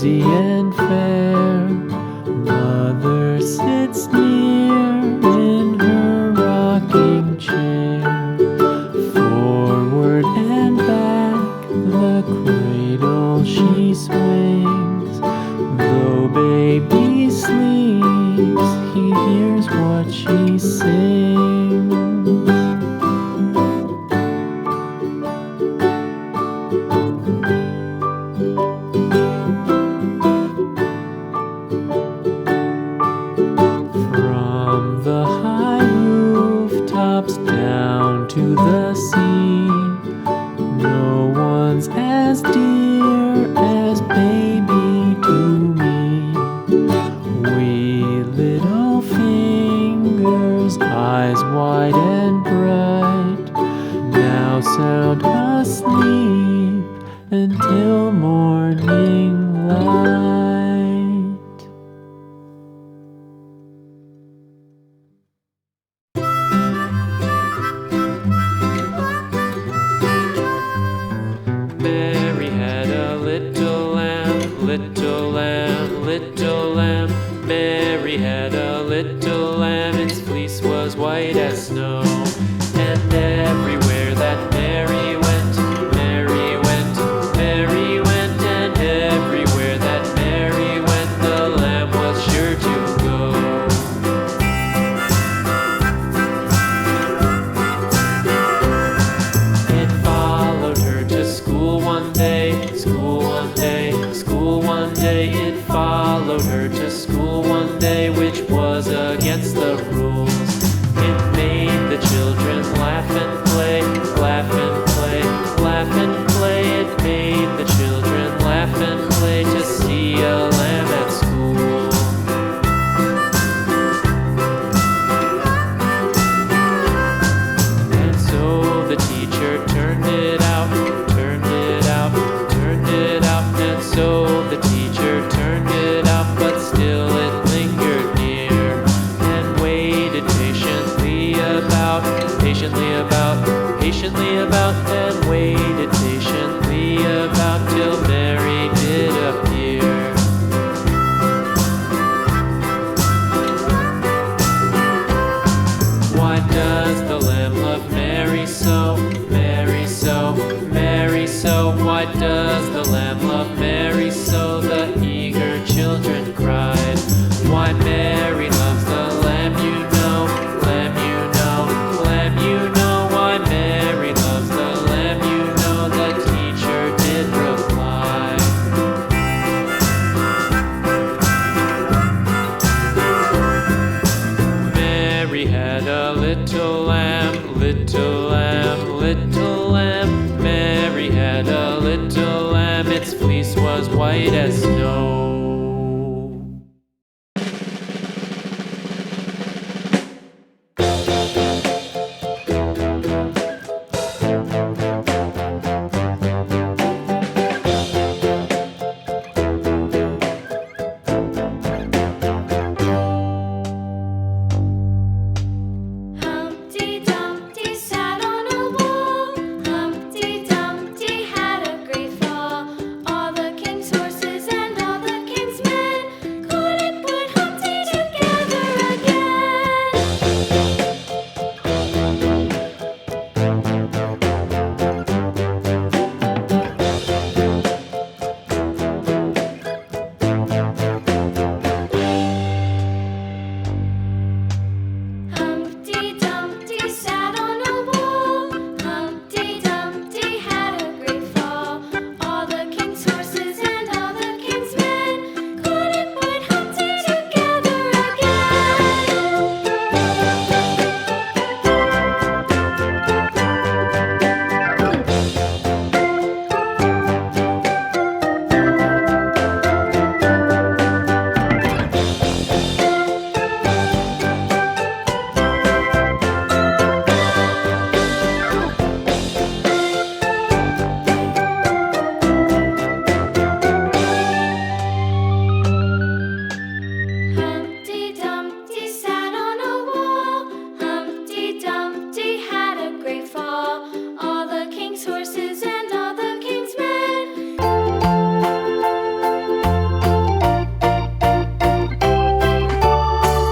rosy and fair. Mother sits near in her rocking chair. Forward and back the cradle she swings. Though baby sleeps, he hears what she sings. From the high rooftops down to the sea, no one's as dear as baby to me. Wee little fingers, eyes wide and bright, now sound asleep until morning light. Mary had a little lamb, little lamb, little lamb. Mary had a little lamb, its fleece was white as snow. And everywhere that Mary went, Mary went, Mary went. And everywhere that Mary went, the lamb was sure to go. It followed her to school one day, school one day, school one day. It followed her to school one day, which was against the rules. It made the children laugh and play, laugh and play, laugh and play. It made the children laugh and play to see a lamb at school. And so the teacher turned it out, turned it out, turned it out. And so the teacher turned it out, but still it lingered near and waited patiently about, patiently about, patiently about, and waited patiently about till Mary did appear. Why does the lamb love Mary so, Mary so, Mary so? Why does the lamb love Mary so? The eager children cried. Why Mary loves the lamb, you know, lamb, you know, lamb, you know. Why Mary loves the lamb, you know, the teacher did reply. Mary had a little lamb, little lamb, little lamb. Mary had a little lamb, its fleece was white as snow.